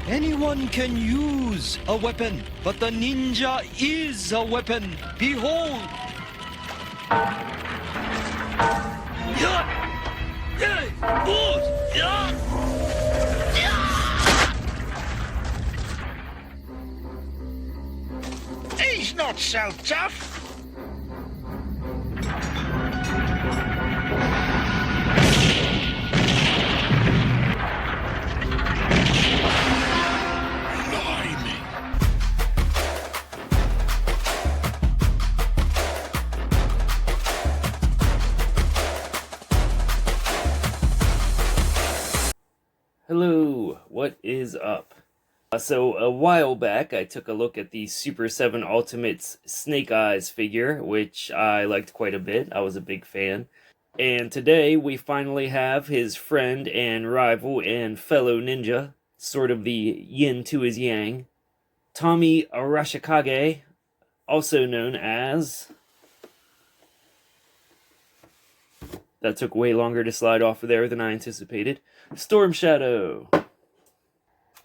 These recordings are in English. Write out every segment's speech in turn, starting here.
Anyone can use a weapon, but the ninja is a weapon. Behold! He's not so tough. Hello, what is up? So a while back I took a look at the Super 7 Ultimate's Snake Eyes figure, which I liked quite a bit. I was a big fan. And today we finally have his friend and rival and fellow ninja, sort of the yin to his yang, Tommy Arashikage, also known as... That took way longer to slide off of there than I anticipated. Storm Shadow.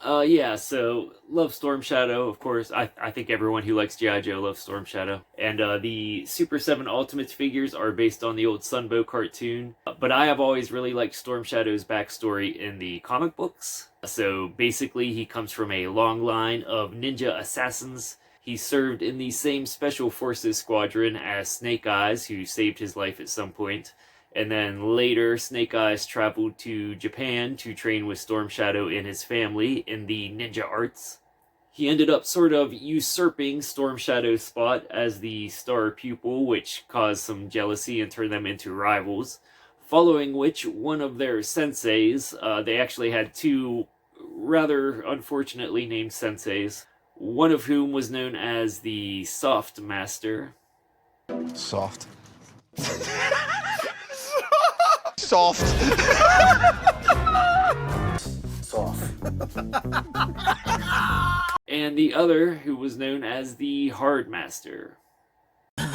Yeah, so love Storm Shadow, of course. I think everyone who likes G.I. Joe loves Storm Shadow. And the Super 7 Ultimates figures are based on the old Sunbow cartoon. But I have always really liked Storm Shadow's backstory in the comic books. So basically he comes from a long line of ninja assassins. He served in the same Special Forces squadron as Snake Eyes, who saved his life at some point. And then later, Snake Eyes traveled to Japan to train with Storm Shadow and his family in the ninja arts. He ended up sort of usurping Storm Shadow's spot as the star pupil, which caused some jealousy and turned them into rivals. Following which, one of their senseis, they actually had two rather unfortunately named senseis, one of whom was known as the Soft Master. Soft. Soft. Soft. And the other, who was known as the Hard Master. So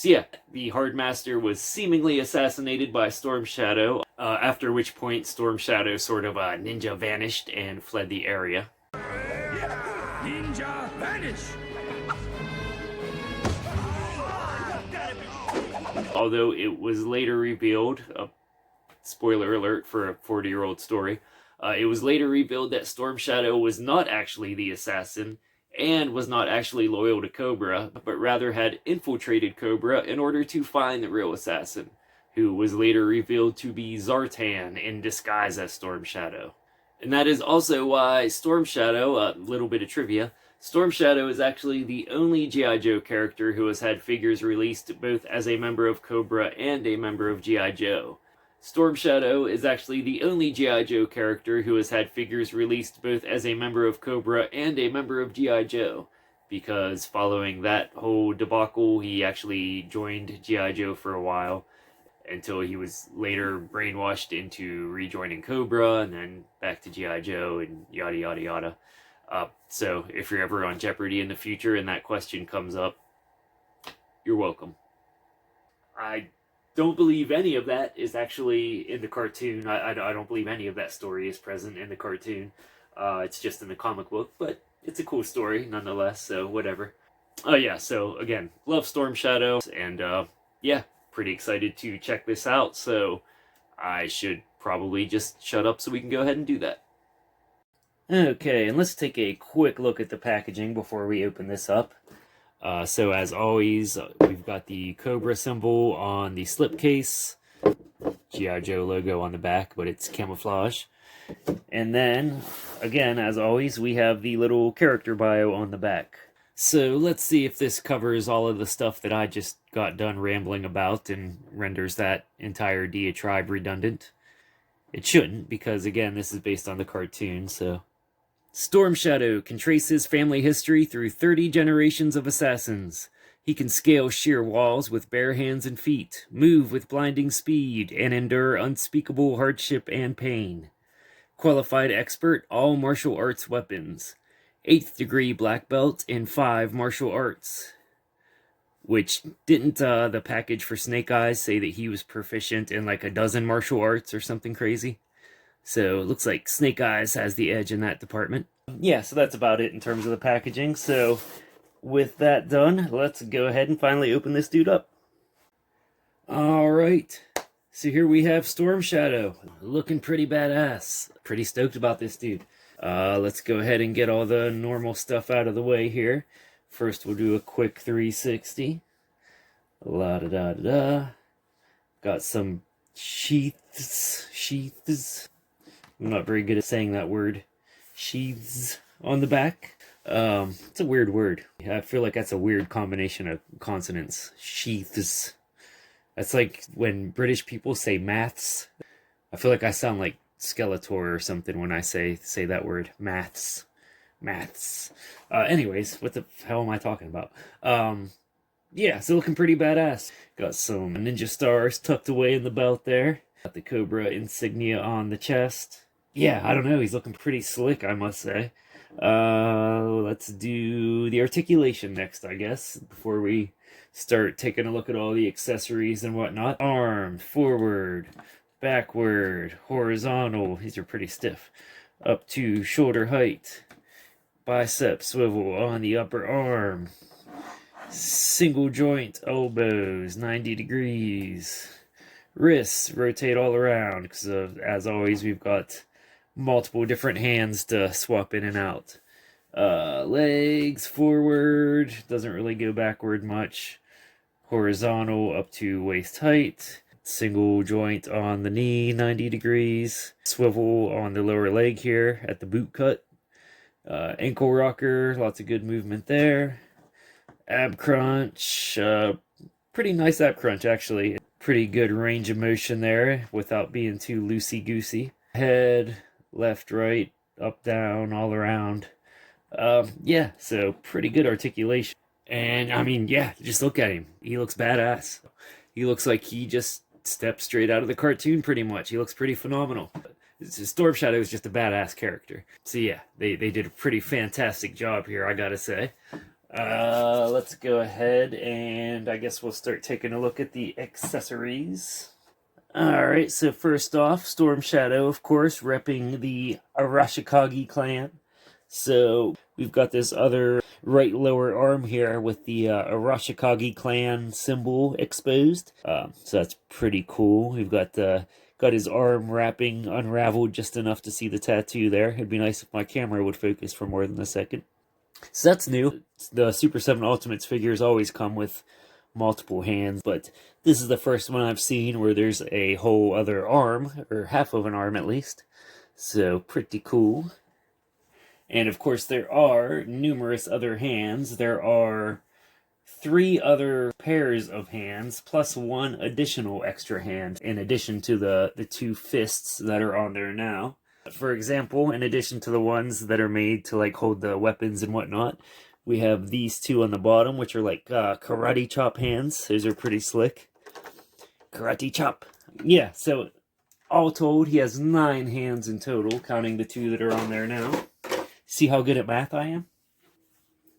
yeah, the Hard Master was seemingly assassinated by Storm Shadow, after which point Storm Shadow sort of ninja vanished and fled the area. Ninja Vanish! Although it was later revealed, spoiler alert for a 40-year-old story, it was later revealed that Storm Shadow was not actually the assassin, and was not actually loyal to Cobra, but rather had infiltrated Cobra in order to find the real assassin, who was later revealed to be Zartan in disguise as Storm Shadow. And that is also why Storm Shadow, a little bit of trivia, Storm Shadow is actually the only G.I. Joe character who has had figures released both as a member of Cobra and a member of G.I. Joe. Storm Shadow is actually the only G.I. Joe character who has had figures released both as a member of Cobra and a member of G.I. Joe, because following that whole debacle, he actually joined G.I. Joe for a while, until he was later brainwashed into rejoining Cobra, and then back to G.I. Joe, and yada yada yada. So if you're ever on Jeopardy in the future and that question comes up, you're welcome. I don't believe any of that is actually in the cartoon. I don't believe any of that story is present in the cartoon. It's just in the comic book, but it's a cool story nonetheless, so whatever. Oh yeah, so again, love Storm Shadow, and yeah, pretty excited to check this out, so I should probably just shut up so we can go ahead and do that. Okay, and let's take a quick look at the packaging before we open this up. So as always, we've got the Cobra symbol on the slipcase, G.I. Joe logo on the back, but it's camouflage. And then, again, as always, we have the little character bio on the back. So let's see if this covers all of the stuff that I just got done rambling about and renders that entire diatribe redundant. It shouldn't, because again, this is based on the cartoon, so... Storm Shadow can trace his family history through 30 generations of assassins. He can scale sheer walls with bare hands and feet, move with blinding speed, and endure unspeakable hardship and pain. Qualified expert, all martial arts weapons. 8th degree black belt in 5 martial arts. which didn't the package for Snake Eyes say that he was proficient in like a dozen martial arts or something crazy? So it looks like Snake Eyes has the edge in that department. Yeah, so that's about it in terms of the packaging. So with that done, let's go ahead and finally open this dude up. Alright, so here we have Storm Shadow, looking pretty badass. Pretty stoked about this dude. Let's go ahead and get all the normal stuff out of the way here. First we'll do a quick 360. La-da-da-da-da. Got some sheaths. I'm not very good at saying that word. Sheaths on the back. It's a weird word. I feel like that's a weird combination of consonants. Sheaths. That's like when British people say maths. I feel like I sound like Skeletor or something when I say that word. Maths. Anyways, what the hell am I talking about? Yeah, so looking pretty badass. Got some ninja stars tucked away in the belt there. Got the Cobra insignia on the chest. Yeah, I don't know, he's looking pretty slick, I must say. Let's do the articulation next, I guess, before we start taking a look at all the accessories and whatnot. Arm, forward, backward, horizontal. These are pretty stiff. Up to shoulder height. Bicep swivel on the upper arm. Single joint elbows, 90 degrees. Wrists rotate all around because, as always, we've got multiple different hands to swap in and out. Legs forward, doesn't really go backward much. Horizontal up to waist height. Single joint on the knee, 90 degrees. Swivel on the lower leg here at the boot cut. Ankle rocker, lots of good movement there. Ab crunch, pretty nice ab crunch actually. Pretty good range of motion there without being too loosey-goosey. Head, left, right, up, down, all around. Yeah, so pretty good articulation. And I mean, yeah, just look at him. He looks badass. He looks like he just stepped straight out of the cartoon pretty much. He looks pretty phenomenal. Storm Shadow is just a badass character. So yeah, they did a pretty fantastic job here, I gotta say. Let's go ahead and I guess we'll start taking a look at the accessories. Alright, so first off, Storm Shadow, of course, repping the Arashikage clan. So we've got this other right lower arm here with the Arashikage clan symbol exposed. So that's pretty cool. We've got his arm wrapping unraveled just enough to see the tattoo there. It'd be nice if my camera would focus for more than a second. So that's new. The Super7 Ultimates figures always come with multiple hands, but this is the first one I've seen where there's a whole other arm, or half of an arm at least. So pretty cool. And of course there are numerous other hands. There are 3 other pairs of hands, plus 1 additional extra hand, in addition to the 2 fists that are on there now. For example, in addition to the ones that are made to like hold the weapons and whatnot, we have these 2 on the bottom, which are like karate chop hands. Those are pretty slick. Karate chop. Yeah, so all told, he has 9 hands in total, counting the 2 that are on there now. See how good at math I am?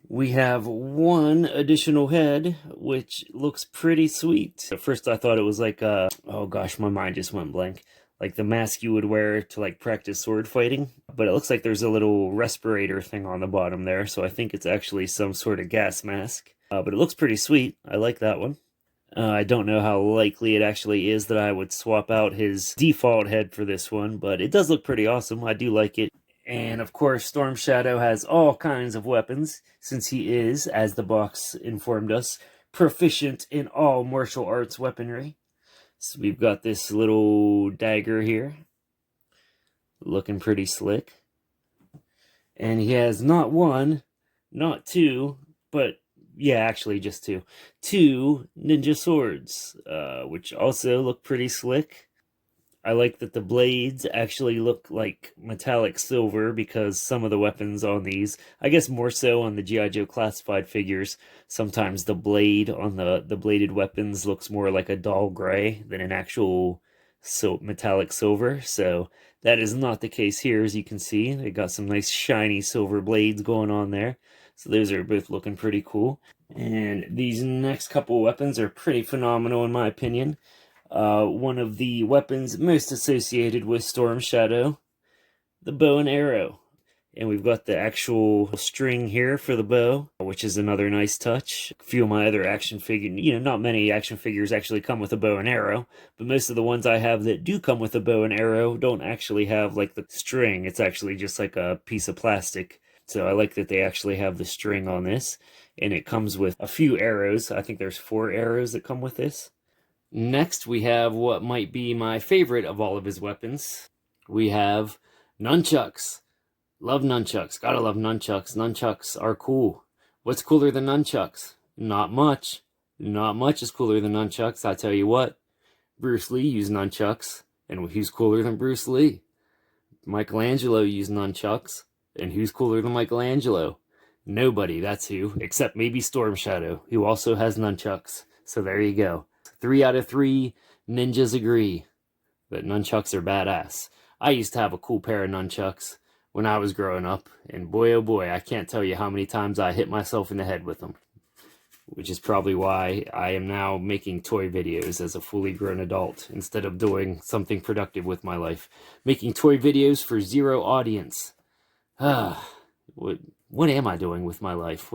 We have 1 additional head, which looks pretty sweet. At first I thought it was like oh gosh, my mind just went blank. Like the mask you would wear to like practice sword fighting. But it looks like there's a little respirator thing on the bottom there, so I think it's actually some sort of gas mask. But it looks pretty sweet. I like that one. I don't know how likely it actually is that I would swap out his default head for this one, but it does look pretty awesome. I do like it. And of course, Storm Shadow has all kinds of weapons, since he is, as the box informed us, proficient in all martial arts weaponry. So we've got this little dagger here, looking pretty slick. And he has not 1, not 2, but yeah, actually just 2. 2 ninja swords, which also look pretty slick. I like that the blades actually look like metallic silver, because some of the weapons on these, I guess more so on the G.I. Joe classified figures, sometimes the blade on the bladed weapons looks more like a dull gray than an actual metallic silver. So that is not the case here, as you can see. They got some nice shiny silver blades going on there. So those are both looking pretty cool. And these next couple weapons are pretty phenomenal in my opinion. One of the weapons most associated with Storm Shadow, the bow and arrow. And we've got the actual string here for the bow, which is another nice touch. A few of my other action figures, not many action figures actually come with a bow and arrow, but most of the ones I have that do come with a bow and arrow don't actually have like the string. It's actually just like a piece of plastic. So I like that they actually have the string on this, and it comes with a few arrows. I think there's 4 arrows that come with this. Next, we have what might be my favorite of all of his weapons. We have nunchucks. Love nunchucks. Gotta love nunchucks. Nunchucks are cool. What's cooler than nunchucks? Not much. Not much is cooler than nunchucks. I tell you what. Bruce Lee used nunchucks, and who's cooler than Bruce Lee? Michelangelo used nunchucks, and who's cooler than Michelangelo? Nobody, that's who. Except maybe Storm Shadow, who also has nunchucks. So there you go. 3 out of 3 ninjas agree that nunchucks are badass. I used to have a cool pair of nunchucks when I was growing up, and boy oh boy, I can't tell you how many times I hit myself in the head with them. Which is probably why I am now making toy videos as a fully grown adult, instead of doing something productive with my life. Making toy videos for 0 audience. What am I doing with my life?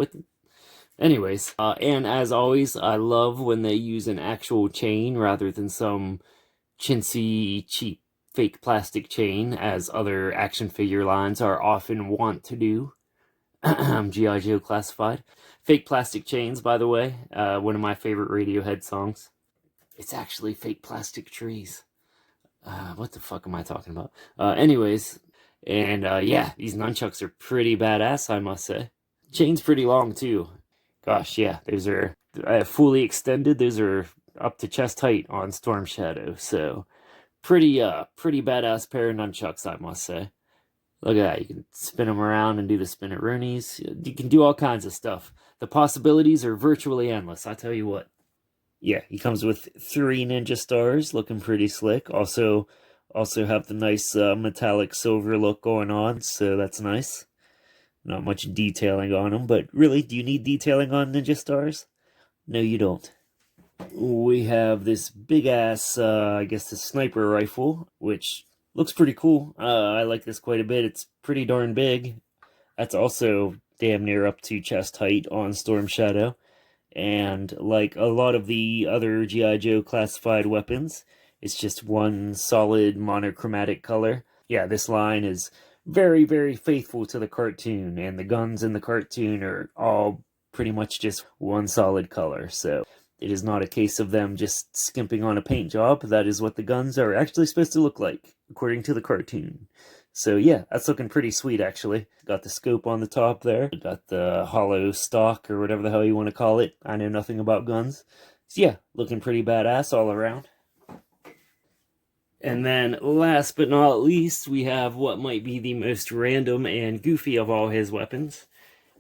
Anyways, and as always, I love when they use an actual chain rather than some chintzy, cheap, fake plastic chain, as other action figure lines are often wont to do. G.I. Joe Classified. Fake plastic chains, by the way, one of my favorite Radiohead songs. It's actually fake plastic trees. What the fuck am I talking about? Anyways, and yeah, these nunchucks are pretty badass, I must say. Chain's pretty long, too. Gosh, yeah, those are fully extended. Those are up to chest height on Storm Shadow, so pretty badass pair of nunchucks, I must say. Look at that, you can spin them around and do the spin-it-roonies. You can do all kinds of stuff. The possibilities are virtually endless, I tell you what. Yeah, he comes with 3 ninja stars, looking pretty slick. Also have the nice metallic silver look going on, so that's nice. Not much detailing on them, but really, do you need detailing on ninja stars? No, you don't. We have this big-ass, I guess the sniper rifle, which looks pretty cool. I like this quite a bit. It's pretty darn big. That's also damn near up to chest height on Storm Shadow. And like a lot of the other G.I. Joe classified weapons, it's just one solid monochromatic color. Yeah, this line is very, very faithful to the cartoon, and the guns in the cartoon are all pretty much just one solid color, so it is not a case of them just skimping on a paint job. That is what the guns are actually supposed to look like, according to the cartoon. So yeah, that's looking pretty sweet, actually. Got the scope on the top there. Got the hollow stock, or whatever the hell you want to call it. I know nothing about guns. So yeah, looking pretty badass all around. And then, last but not least, we have what might be the most random and goofy of all his weapons.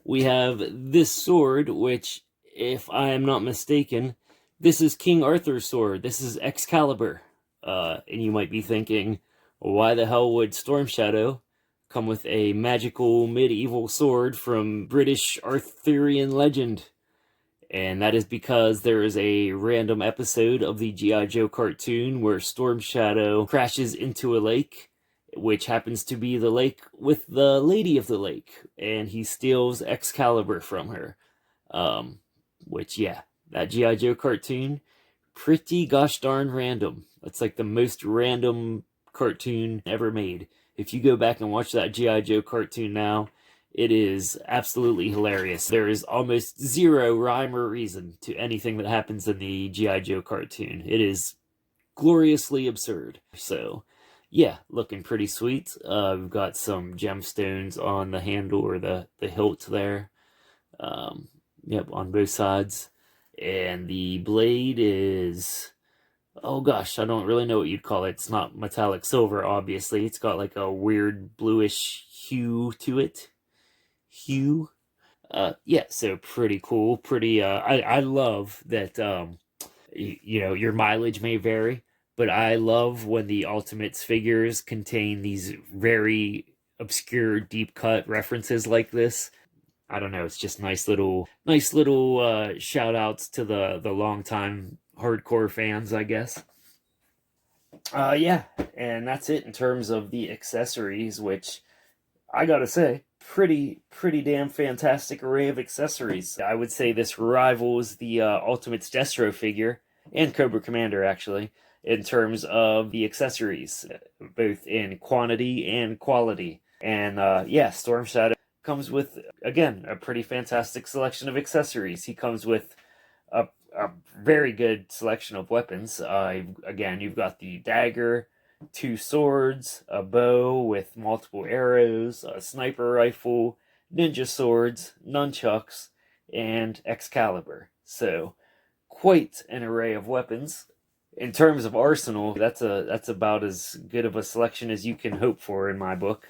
We have this sword, which, if I am not mistaken, this is King Arthur's sword. This is Excalibur. And you might be thinking, why the hell would Storm Shadow come with a magical medieval sword from British Arthurian legend? And that is because there is a random episode of the G.I. Joe cartoon where Storm Shadow crashes into a lake, which happens to be the lake with the Lady of the Lake, and he steals Excalibur from her. Which, yeah, that G.I. Joe cartoon, pretty gosh darn random. It's like the most random cartoon ever made. If you go back and watch that G.I. Joe cartoon now, it is absolutely hilarious. There is almost 0 rhyme or reason to anything that happens in the G.I. Joe cartoon. It is gloriously absurd. So, yeah, looking pretty sweet. We've got some gemstones on the handle, or the hilt there. Yep, on both sides. And the blade is, oh gosh, I don't really know what you'd call it. It's not metallic silver, obviously. It's got like a weird bluish hue to it. Yeah, so pretty cool. Pretty, I love that, your mileage may vary, but I love when the Ultimates figures contain these very obscure, deep cut references like this. I don't know, it's just nice little shout outs to the longtime hardcore fans, I guess. Yeah, and that's it in terms of the accessories, which I gotta say, pretty damn fantastic array of accessories. I would say this rivals the Ultimates Destro figure and Cobra Commander, actually, in terms of the accessories, both in quantity and quality. And yeah, Storm Shadow comes with, again, a pretty fantastic selection of accessories. He comes with a very good selection of weapons. Again, you've got the dagger, 2 swords, a bow with multiple arrows, a sniper rifle, ninja swords, nunchucks, and Excalibur. So, quite an array of weapons. In terms of arsenal, that's about as good of a selection as you can hope for in my book.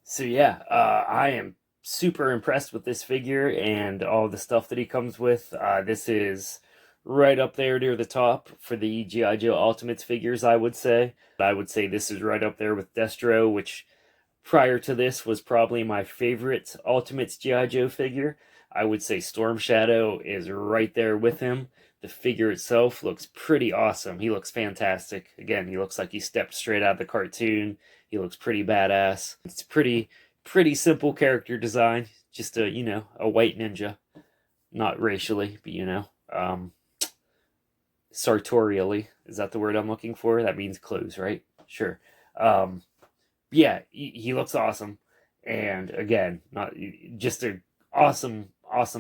So yeah, I am super impressed with this figure and all the stuff that he comes with. This is right up there near the top for the G.I. Joe Ultimates figures, I would say. I would say this is right up there with Destro, which prior to this was probably my favorite Ultimates G.I. Joe figure. I would say Storm Shadow is right there with him. The figure itself looks pretty awesome. He looks fantastic. Again, he looks like he stepped straight out of the cartoon. He looks pretty badass. It's pretty simple character design. Just a, you know, a white ninja. Not racially, but you know, sartorially. Is that the word I'm looking for? That means clothes, right? Sure. Yeah, he looks awesome. And again, not just a awesome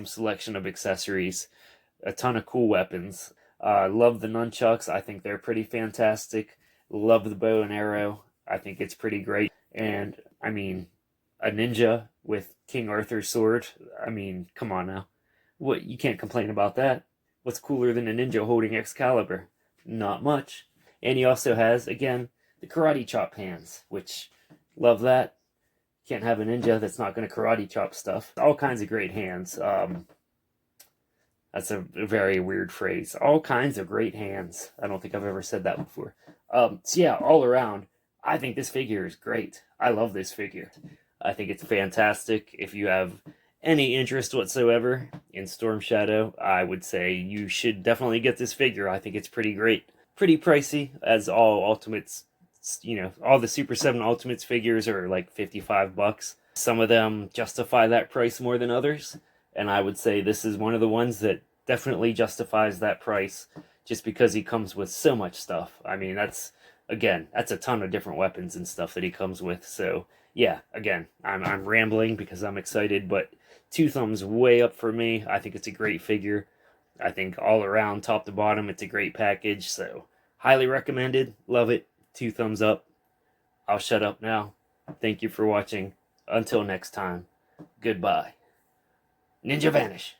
selection of accessories. A ton of cool weapons. Love the nunchucks. I think they're pretty fantastic. Love the bow and arrow. I think it's pretty great. And, I mean, a ninja with King Arthur's sword. I mean, come on now. What, you can't complain about that. What's cooler than a ninja holding Excalibur? Not much. And he also has, again, the karate chop hands, which, love that. Can't have a ninja that's not going to karate chop stuff. All kinds of great hands. That's a very weird phrase. All kinds of great hands. I don't think I've ever said that before. So yeah, all around, I think this figure is great. I love this figure. I think it's fantastic. If you have any interest whatsoever in Storm Shadow, I would say you should definitely get this figure. I think it's pretty great. Pretty pricey, as all Ultimates, you know, all the Super 7 Ultimates figures are like $55. Some of them justify that price more than others. And I would say this is one of the ones that definitely justifies that price just because he comes with so much stuff. I mean, that's a ton of different weapons and stuff that he comes with. So, yeah, again, I'm rambling because I'm excited, but 2 thumbs way up for me. I think it's a great figure. I think all around, top to bottom, it's a great package. So, highly recommended. Love it. 2 thumbs up. I'll shut up now. Thank you for watching. Until next time, goodbye. Ninja Vanish.